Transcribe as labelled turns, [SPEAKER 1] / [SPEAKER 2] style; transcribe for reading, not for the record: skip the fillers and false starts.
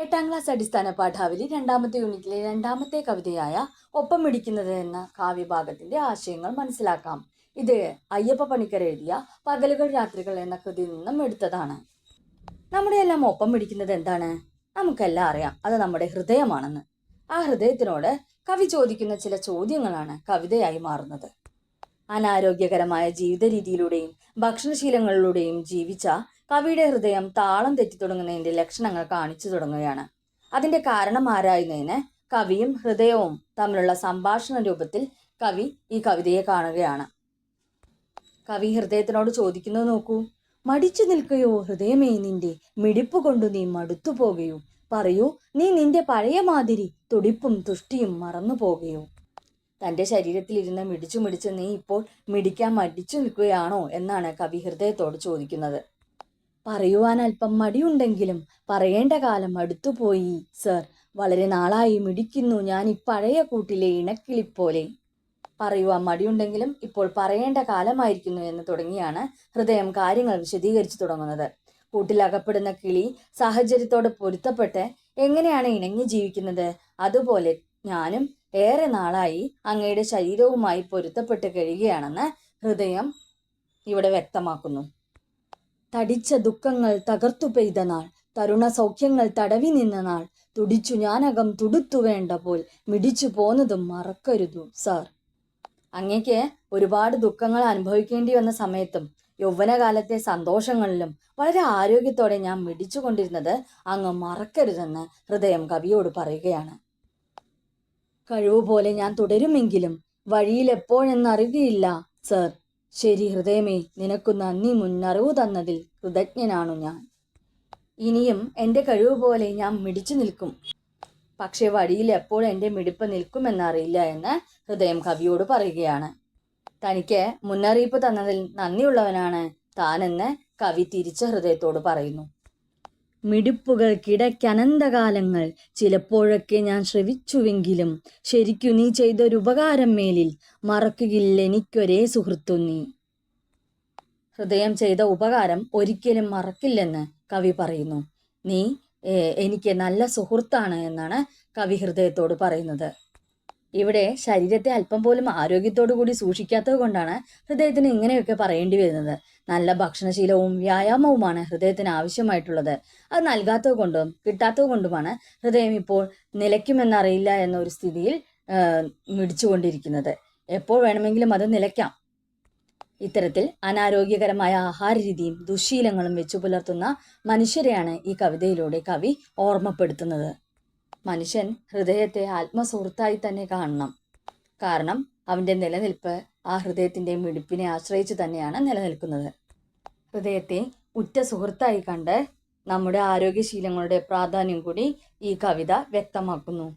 [SPEAKER 1] 8ാം class അടിസ്ഥാന പാഠാവലി രണ്ടാമത്തെ യൂണിറ്റിലെ രണ്ടാമത്തെ കവിതയായ ഒപ്പം ഇടിക്കുന്നത് എന്ന കാവ്യഭാഗത്തിന്റെ ആശയങ്ങൾ മനസ്സിലാക്കാം. ഇത് അയ്യപ്പ പണിക്കർ എഴുതിയ പകലുകൾ രാത്രികൾ എന്ന കൃതിയിൽ നിന്നും എടുത്തതാണ്. നമ്മുടെ എല്ലാം ഒപ്പം പിടിക്കുന്നത് എന്താണ്? നമുക്കെല്ലാം അറിയാം, അത് നമ്മുടെ ഹൃദയമാണെന്ന്. ആ ഹൃദയത്തിനോട് കവി ചോദിക്കുന്ന ചില ചോദ്യങ്ങളാണ് കവിതയായി മാറുന്നത്. അനാരോഗ്യകരമായ ജീവിത രീതിയിലൂടെയും ഭക്ഷണശീലങ്ങളിലൂടെയും ജീവിച്ച കവിയുടെ ഹൃദയം താളം തെറ്റി തുടങ്ങുന്നതിന്റെ ലക്ഷണങ്ങൾ കാണിച്ചു തുടങ്ങുകയാണ്. അതിന്റെ കാരണം ആരായുന്നതിന് കവിയും ഹൃദയവും തമ്മിലുള്ള സംഭാഷണ രൂപത്തിൽ കവി ഈ കവിതയെ കാണുകയാണ്. കവി ഹൃദയത്തിനോട് ചോദിക്കുന്നത് നോക്കൂ. മടിച്ചു നിൽക്കുകയോ ഹൃദയമേ, നിന്റെ മിടിപ്പ് കൊണ്ടു നീ മടുത്തു പോകുകയോ? പറയൂ, നീ നിന്റെ പഴയ മാതിരി തുടിപ്പും തുഷ്ടിയും മറന്നു പോകുകയോ? തൻ്റെ ശരീരത്തിലിരുന്ന് മിടിച്ചു നീ ഇപ്പോൾ മിടിക്കാൻ മടിച്ചു നിൽക്കുകയാണോ എന്നാണ് കവി ഹൃദയത്തോട് ചോദിക്കുന്നത്. പറയുവാൻ അല്പം മടിയുണ്ടെങ്കിലും പറയേണ്ട കാലം അടുത്തുപോയി സർ. വളരെ നാളായി മിടിക്കുന്നു ഞാൻ പഴയ കൂട്ടിലെ ഇണക്കിളിപ്പോലെ. പറയുവാൻ മടിയുണ്ടെങ്കിലും ഇപ്പോൾ പറയേണ്ട കാലമായിരിക്കുന്നു എന്ന് തുടങ്ങിയാണ് ഹൃദയം കാര്യങ്ങൾ വിശദീകരിച്ചു തുടങ്ങുന്നത്. കൂട്ടിലകപ്പെടുന്ന കിളി സാഹചര്യത്തോട് പൊരുത്തപ്പെട്ട് എങ്ങനെയാണ് ഇണങ്ങി ജീവിക്കുന്നത്, അതുപോലെ ഞാനും ഏറെ നാളായി അങ്ങയുടെ ശരീരവുമായി പൊരുത്തപ്പെട്ട് കഴിയുകയാണെന്ന് ഹൃദയം ഇവിടെ വ്യക്തമാക്കുന്നു. തടിച്ച ദുഃഖങ്ങൾ തകർത്തു പെയ്ത നാൾ, തരുണ സൗഖ്യങ്ങൾ തടവി നിന്ന നാൾ, തുടിച്ചു ഞാനകം തുടുത്തു വേണ്ട പോൽ മിടിച്ചു പോന്നതും മറക്കരുതു സാർ. അങ്ങേക്ക് ഒരുപാട് ദുഃഖങ്ങൾ അനുഭവിക്കേണ്ടി വന്ന സമയത്തും യൗവനകാലത്തെ സന്തോഷങ്ങളിലും വളരെ ആരോഗ്യത്തോടെ ഞാൻ മിടിച്ചു കൊണ്ടിരുന്നത് അങ്ങ് മറക്കരുതെന്ന് ഹൃദയം കവിയോട് പറയുകയാണ്. കഴിവുപോലെ ഞാൻ തുടരുമെങ്കിലും വഴിയിൽ എപ്പോഴെന്നറിയുകയില്ല സർ. ശരി ഹൃദയമേ, നിനക്കു നന്ദി, മുന്നറിവ് തന്നതിൽ കൃതജ്ഞനാണു ഞാൻ. ഇനിയും എൻ്റെ കഴിവ് പോലെ ഞാൻ മിടിച്ചു നിൽക്കും. പക്ഷെ വഴിയിൽ എപ്പോൾ എൻ്റെ മിടിപ്പ് നിൽക്കുമെന്നറിയില്ല എന്ന് ഹൃദയം കവിയോട് പറയുകയാണ്. തനിക്ക് മുന്നറിയിപ്പ് തന്നതിൽ നന്ദിയുള്ളവനാണ് താനെന്ന് കവി തിരിച്ച് ഹൃദയത്തോട് പറയുന്നു. മിടിപ്പുകൾക്കിടയ്ക്കനന്തകാലങ്ങൾ ചിലപ്പോഴൊക്കെ ഞാൻ ശ്രവിച്ചുവെങ്കിലും ശരിക്കു നീ ചെയ്തൊരുപകാരം മേലിൽ മറക്കുകയില്ല എനിക്കൊരേ സുഹൃത്തു നീ. ഹൃദയം ചെയ്ത ഉപകാരം ഒരിക്കലും മറക്കില്ലെന്ന് കവി പറയുന്നു. നീ എനിക്ക് നല്ല സുഹൃത്താണ് എന്നാണ് കവി ഹൃദയത്തോട് പറയുന്നത്. ഇവിടെ ശരീരത്തെ അല്പം പോലും ആരോഗ്യത്തോടു കൂടി സൂക്ഷിക്കാത്തത് കൊണ്ടാണ് ഹൃദയത്തിന് ഇങ്ങനെയൊക്കെ പറയേണ്ടി വരുന്നത്. നല്ല ഭക്ഷണശീലവും വ്യായാമവുമാണ് ഹൃദയത്തിന് ആവശ്യമായിട്ടുള്ളത്. അത് നൽകാത്തത് കൊണ്ടും കിട്ടാത്തത് കൊണ്ടുമാണ് ഹൃദയം ഇപ്പോൾ നിലയ്ക്കുമെന്നറിയില്ല എന്നൊരു സ്ഥിതിയിൽ മിടിച്ചുകൊണ്ടിരിക്കുന്നത്. എപ്പോൾ വേണമെങ്കിലും അത് നിലയ്ക്കാം. ഇത്തരത്തിൽ അനാരോഗ്യകരമായ ആഹാര രീതിയും ദുശ്ശീലങ്ങളും വെച്ചു പുലർത്തുന്ന മനുഷ്യരെയാണ് ഈ കവിതയിലൂടെ കവി ഓർമ്മപ്പെടുത്തുന്നത്. മനുഷ്യൻ ഹൃദയത്തെ ആത്മസുഹൃത്തായി തന്നെ കാണണം. കാരണം അവൻ്റെ നിലനിൽപ്പ് ആ ഹൃദയത്തിൻ്റെ മിടിപ്പിനെ ആശ്രയിച്ച് തന്നെയാണ് നിലനിൽക്കുന്നത്. ഹൃദയത്തെ ഉറ്റ സുഹൃത്തായി കണ്ട് നമ്മുടെ ആരോഗ്യശീലങ്ങളുടെ പ്രാധാന്യം കൂടി ഈ കവിത വ്യക്തമാക്കുന്നു.